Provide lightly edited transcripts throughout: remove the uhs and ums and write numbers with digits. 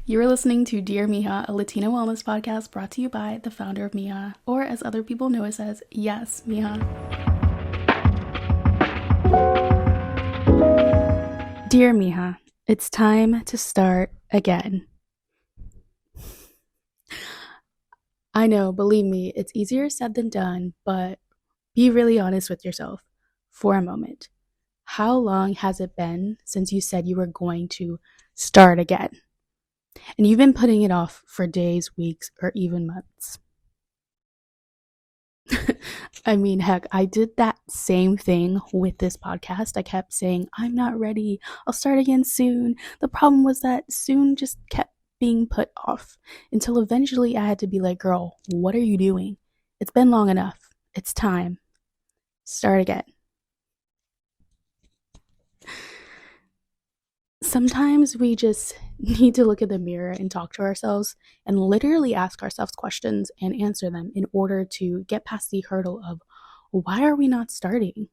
You are listening to Dear Mija, a Latino wellness podcast brought to you by the founder of Mija, or as other people know us as, yes, Mija. Dear Mija, it's time to start again. I know, believe me, it's easier said than done, but be really honest with yourself for a moment. How long has it been since you said you were going to start again? And you've been putting it off for days, weeks, or even months. I mean, heck, I did that same thing with this podcast. I kept saying, I'm not ready. I'll start again soon. The problem was that soon just kept being put off until eventually I had to be like, girl, what are you doing? It's been long enough. It's time. Start again. Sometimes we just need to look at the mirror and talk to ourselves and literally ask ourselves questions and answer them in order to get past the hurdle of why are we not starting?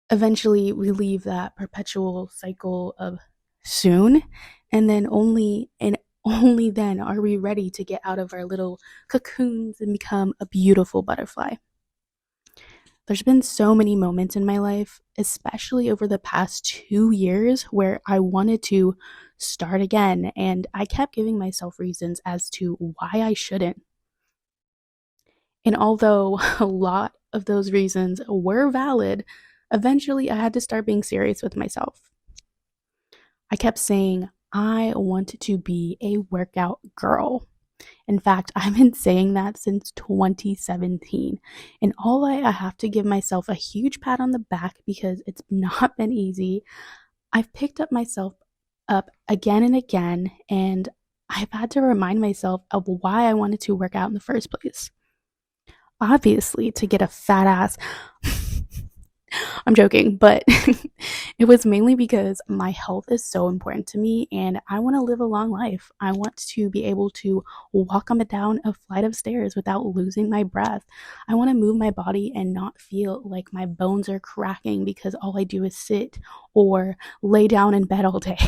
Eventually, we leave that perpetual cycle of soon, and then only then are we ready to get out of our little cocoons and become a beautiful butterfly. There's been so many moments in my life, especially over the past 2 years, where I wanted to start again, and I kept giving myself reasons as to why I shouldn't. And although a lot of those reasons were valid, eventually I had to start being serious with myself. I kept saying, I want to be a workout girl. In fact, I've been saying that since 2017. And I have to give myself a huge pat on the back because it's not been easy. I've picked up myself up again and again, and I've had to remind myself of why I wanted to work out in the first place. Obviously, to get a fat ass. I'm joking, but it was mainly because my health is so important to me and I want to live a long life. I want to be able to walk up and down a flight of stairs without losing my breath. I want to move my body and not feel like my bones are cracking because all I do is sit or lay down in bed all day.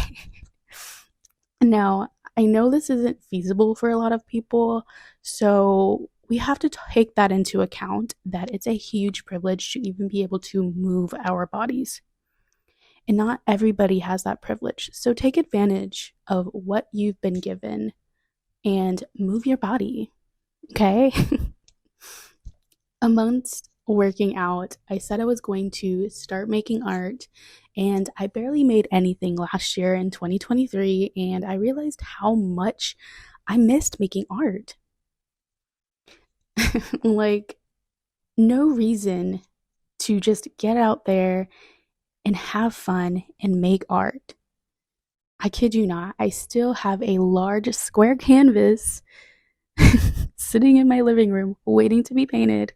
Now, I know this isn't feasible for a lot of people, so we have to take that into account, that it's a huge privilege to even be able to move our bodies. And not everybody has that privilege. So take advantage of what you've been given and move your body, okay? Amongst working out, I said I was going to start making art, and I barely made anything last year in 2023, and I realized how much I missed making art. Like, no reason to just get out there and have fun and make art. I kid you not, I still have a large square canvas sitting in my living room waiting to be painted,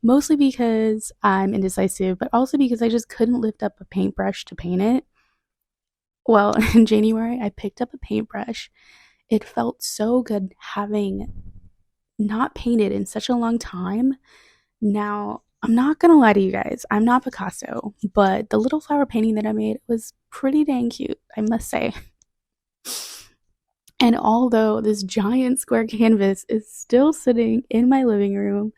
mostly because I'm indecisive, but also because I just couldn't lift up a paintbrush to paint it. Well, in January, I picked up a paintbrush. It felt so good having not painted in such a long time. Now, I'm not gonna lie to you guys, I'm not Picasso, but the little flower painting that I made was pretty dang cute, I must say. And although this giant square canvas is still sitting in my living room,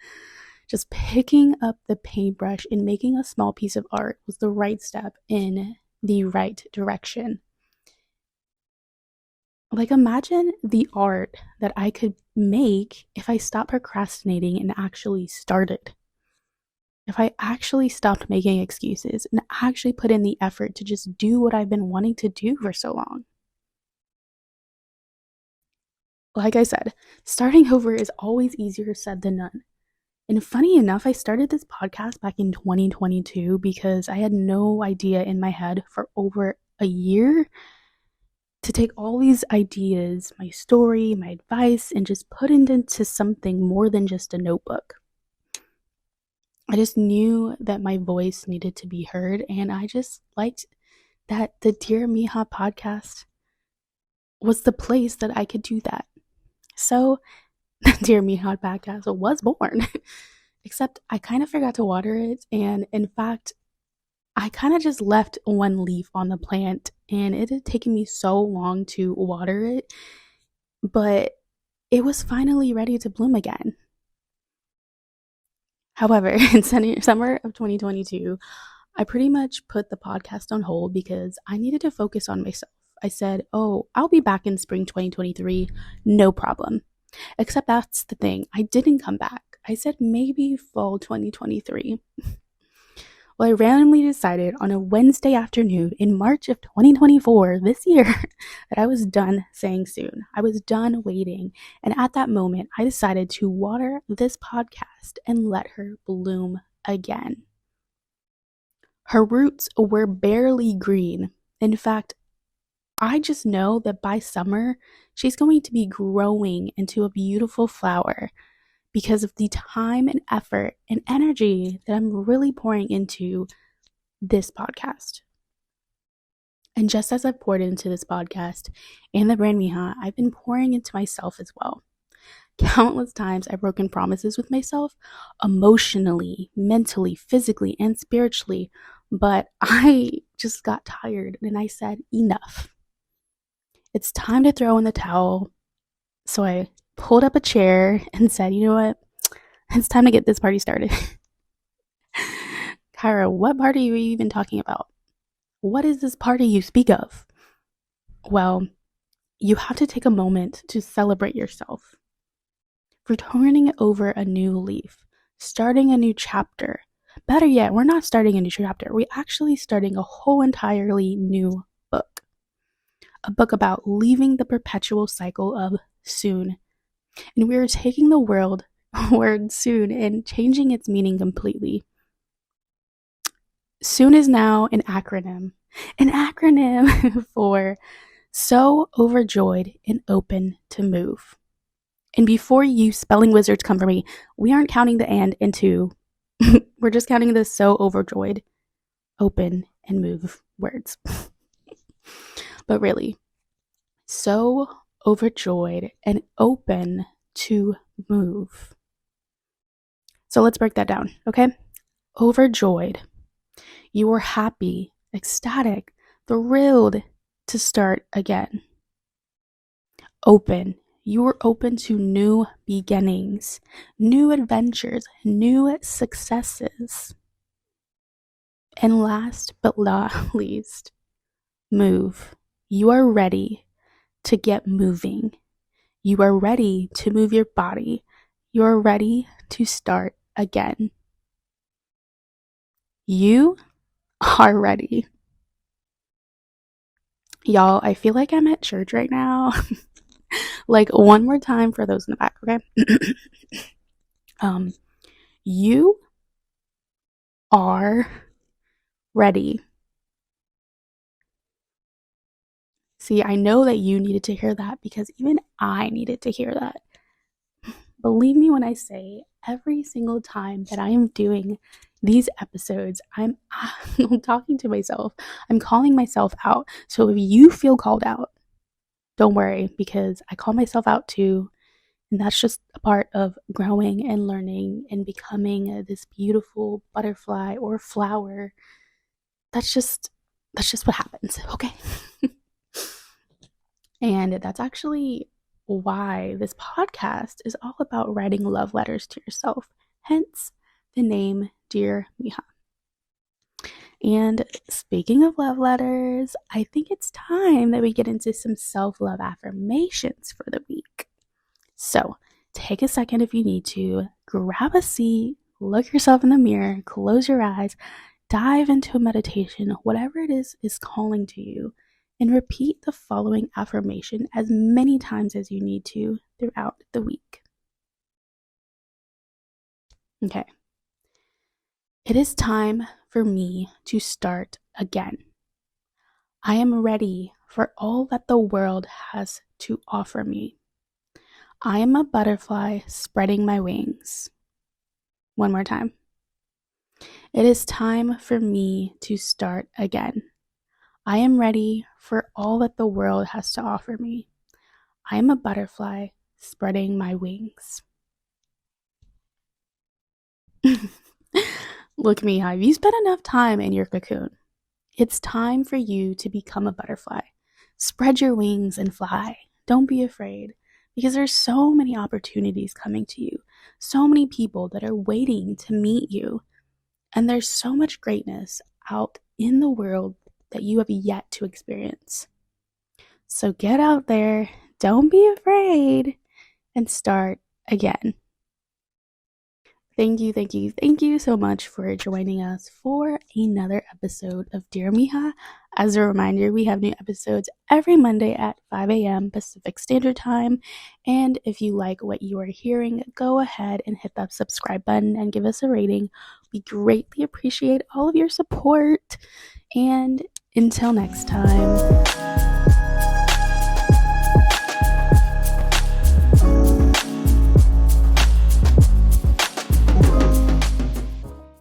just picking up the paintbrush and making a small piece of art was the right step in the right direction. Like, imagine the art that I could make if I stopped procrastinating and actually started. If I actually stopped making excuses and actually put in the effort to just do what I've been wanting to do for so long. Like I said, starting over is always easier said than done. And funny enough, I started this podcast back in 2022 because I had no idea in my head for over a year to take all these ideas, my story, my advice, and just put it into something more than just a notebook. I just knew that my voice needed to be heard, and I just liked that the Dear Mija podcast was the place that I could do that. So, the Dear Mija podcast was born. Except I kind of forgot to water it, and in fact, I kind of just left one leaf on the plant and it had taken me so long to water it, but it was finally ready to bloom again. However, in summer of 2022, I pretty much put the podcast on hold because I needed to focus on myself. I said, oh, I'll be back in spring 2023, no problem. Except that's the thing, I didn't come back. I said maybe fall 2023. Well, I randomly decided on a Wednesday afternoon in March of 2024, this year, that I was done saying soon. I was done waiting. And at that moment, I decided to water this podcast and let her bloom again. Her roots were barely green. In fact, I just know that by summer, she's going to be growing into a beautiful flower because of the time and effort and energy that I'm really pouring into this podcast. And just as I've poured into this podcast and the brand Mija, I've been pouring into myself as well. Countless times I've broken promises with myself, emotionally, mentally, physically, and spiritually, but I just got tired and I said, enough. It's time to throw in the towel. So I pulled up a chair and said, you know what? It's time to get this party started. Kyra, what party are you even talking about? What is this party you speak of? Well, you have to take a moment to celebrate yourself for turning over a new leaf, starting a new chapter. Better yet, we're not starting a new chapter. We're actually starting a whole entirely new book. A book about leaving the perpetual cycle of soon. And we are taking the word soon and changing its meaning completely. Soon is now an acronym for so overjoyed and open to move. And before you spelling wizards come for me, we aren't counting the and into. We're just counting the so overjoyed, open, and move words. But really, so overjoyed and open to move. So let's break that down, okay? Overjoyed. You were happy, ecstatic, thrilled to start again. Open. You were open to new beginnings, new adventures, new successes. And last but not least, move. You are ready to get moving. You are ready to move your body. You are ready to start again. You are ready. Y'all, I feel like I'm at church right now. Like, one more time for those in the back, okay? You are ready. See, I know that you needed to hear that because even I needed to hear that. Believe me when I say every single time that I am doing these episodes, I'm talking to myself. I'm calling myself out. So if you feel called out, don't worry, because I call myself out too. And that's just a part of growing and learning and becoming this beautiful butterfly or flower. That's just what happens, okay? And that's actually why this podcast is all about writing love letters to yourself. Hence the name Dear Mija. And speaking of love letters, I think it's time that we get into some self-love affirmations for the week. So take a second if you need to, grab a seat, look yourself in the mirror, close your eyes, dive into a meditation, whatever it is calling to you, and repeat the following affirmation as many times as you need to throughout the week. Okay. It is time for me to start again. I am ready for all that the world has to offer me. I am a butterfly spreading my wings. One more time. It is time for me to start again. I am ready for all that the world has to offer me. I am a butterfly spreading my wings. Look, Mija, you spent enough time in your cocoon. It's time for you to become a butterfly. Spread your wings and fly. Don't be afraid because there's so many opportunities coming to you, so many people that are waiting to meet you, and there's so much greatness out in the world that you have yet to experience. So get out there, don't be afraid, and start again. Thank you so much for joining us for another episode of Dear Mija. As a reminder, we have new episodes every Monday at 5 a.m. Pacific Standard Time. And if you like what you are hearing, go ahead and hit that subscribe button and give us a rating. We greatly appreciate all of your support. And until next time.